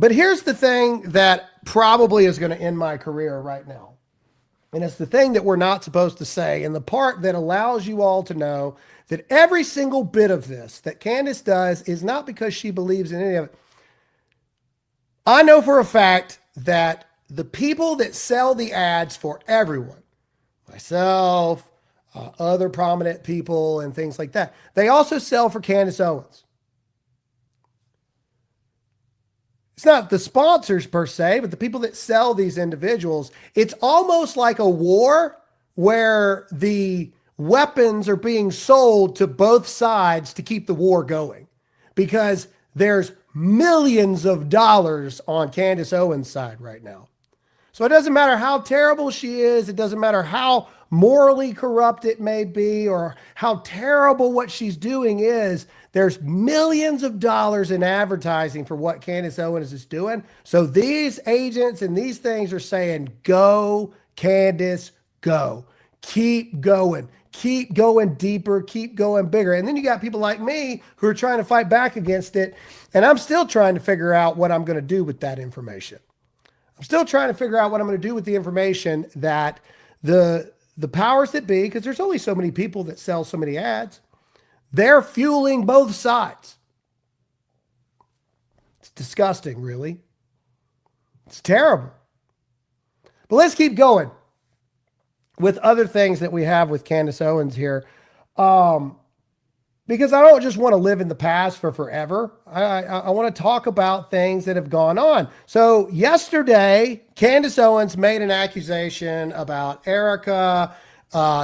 But here's the thing that probably is going to end my career right now. And it's the thing that we're not supposed to say. And the part that allows you all to know that every single bit of this that Candace does is not because she believes in any of it. I know for a fact that the people that sell the ads for everyone, myself, other prominent people and things like that, they also sell for Candace Owens. It's not the sponsors per se, but the people that sell these individuals. It's almost like a war where the weapons are being sold to both sides to keep the war going, because there's millions of dollars on Candace Owens' side right now. So it doesn't matter how terrible she is. It doesn't matter how morally corrupt it may be or how terrible what she's doing is. There's millions of dollars in advertising for what Candace Owens is doing. So these agents and these things are saying, go, Candace, go. Keep going. Keep going deeper. Keep going bigger. And then you got people like me who are trying to fight back against it. And I'm still trying to figure out what I'm going to do with that information. I'm still trying to figure out what I'm going to do with the information that the powers that be, because there's only so many people that sell so many ads, they're fueling both sides. It's disgusting, really. It's terrible. But let's keep going with other things that we have with Candace Owens here. Because I don't just want to live in the past for forever. I want to talk about things that have gone on. So yesterday, Candace Owens made an accusation about Erica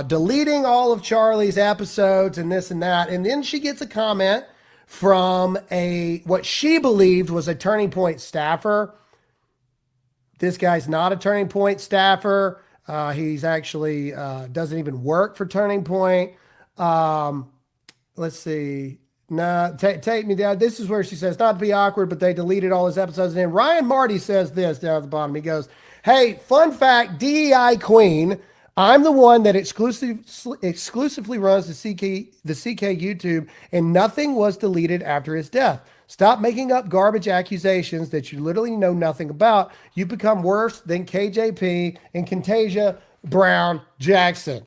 deleting all of Charlie's episodes and this and that. And then she gets a comment from what she believed was a Turning Point staffer. This guy's not a Turning Point staffer. He's actually doesn't even work for Turning Point. Let's see. No, take me down. This is where she says, not to be awkward, but they deleted all his episodes. And then Ryan Marty says this down at the bottom. He goes, hey, fun fact, DEI queen, I'm the one that exclusively runs the CK YouTube, and nothing was deleted after his death. Stop making up garbage accusations that you literally know nothing about. You become worse than KJP and Contagia Brown Jackson.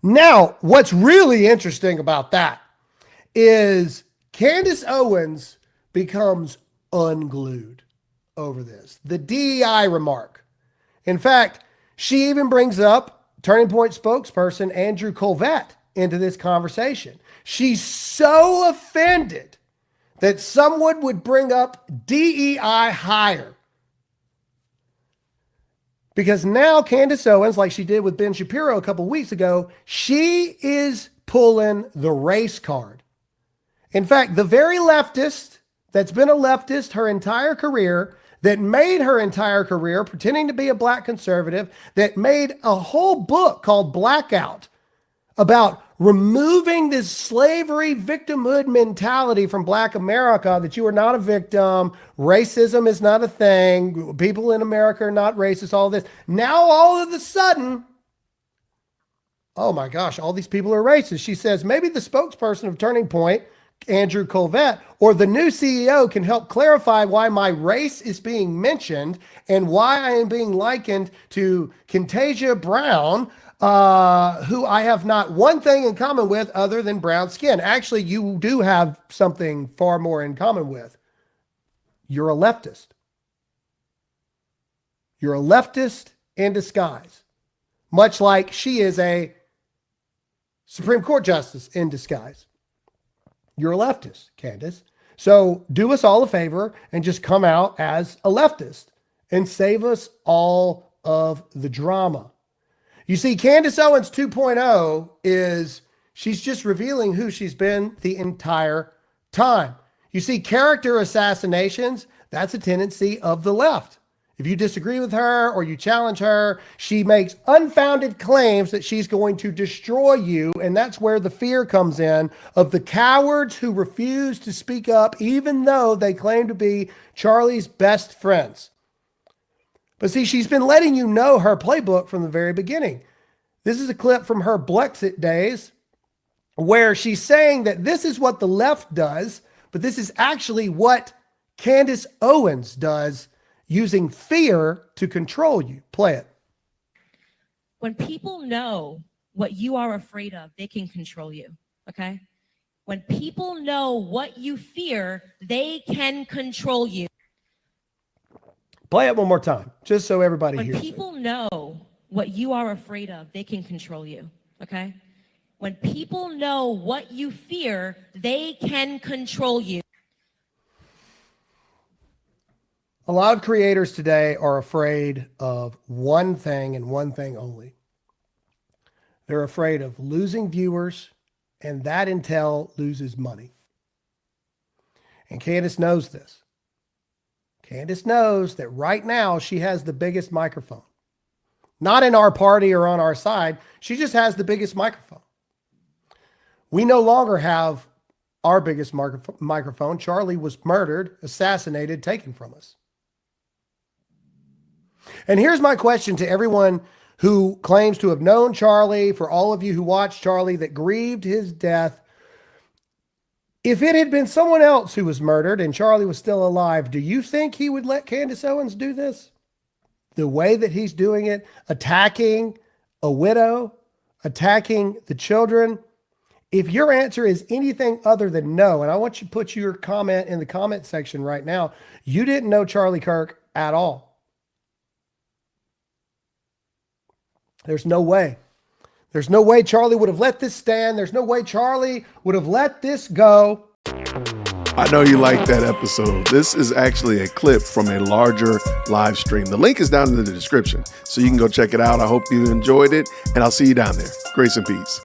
Now, what's really interesting about that is Candace Owens becomes unglued over this. The DEI remark. In fact, she even brings up Turning Point spokesperson Andrew Colvett into this conversation. She's so offended that someone would bring up DEI hire. Because now Candace Owens, like she did with Ben Shapiro a couple weeks ago, she is pulling the race card. In fact, the very leftist that's been a leftist her entire career, that made her entire career pretending to be a black conservative, that made a whole book called Blackout about removing this slavery victimhood mentality from Black America, that you are not a victim, racism is not a thing, people in America are not racist, all this. Now all of a sudden, oh my gosh, all these people are racist. She says maybe the spokesperson of Turning Point, Andrew Colvett, or the new CEO can help clarify why my race is being mentioned and why I am being likened to Contagia Brown, who I have not one thing in common with other than brown skin. Actually, you do have something far more in common with. You're a leftist. You're a leftist in disguise, much like she is a Supreme Court justice in disguise. You're a leftist, Candace. So do us all a favor and just come out as a leftist and save us all of the drama. You see, Candace Owens 2.0 is she's just revealing who she's been the entire time. You see, character assassinations, that's a tendency of the left. If you disagree with her or you challenge her, she makes unfounded claims that she's going to destroy you. And that's where the fear comes in of the cowards who refuse to speak up, even though they claim to be Charlie's best friends. But see, she's been letting you know her playbook from the very beginning. This is a clip from her Blexit days where she's saying that this is what the left does, but this is actually what Candace Owens does using fear to control you. Play it. When people know what you are afraid of, they can control you, okay? When people know what you fear, they can control you. Play it one more time, just so everybody When hears people it. know what you are afraid of, they can control you, okay? When people know what you fear, they can control you. A lot of creators today are afraid of one thing and one thing only. They're afraid of losing viewers, and that intel loses money. And Candace knows this. Candace knows that right now she has the biggest microphone. Not in our party or on our side. She just has the biggest microphone. We no longer have our biggest microphone. Charlie was murdered, assassinated, taken from us. And here's my question to everyone who claims to have known Charlie, for all of you who watched Charlie that grieved his death. If it had been someone else who was murdered and Charlie was still alive, do you think he would let Candace Owens do this? The way that he's doing it, attacking a widow, attacking the children. If your answer is anything other than no, and I want you to put your comment in the comment section right now, you didn't know Charlie Kirk at all. There's no way. There's no way Charlie would have let this stand. There's no way Charlie would have let this go. I know you liked that episode. This is actually a clip from a larger live stream. The link is down in the description, so you can go check it out. I hope you enjoyed it, and I'll see you down there. Grace and peace.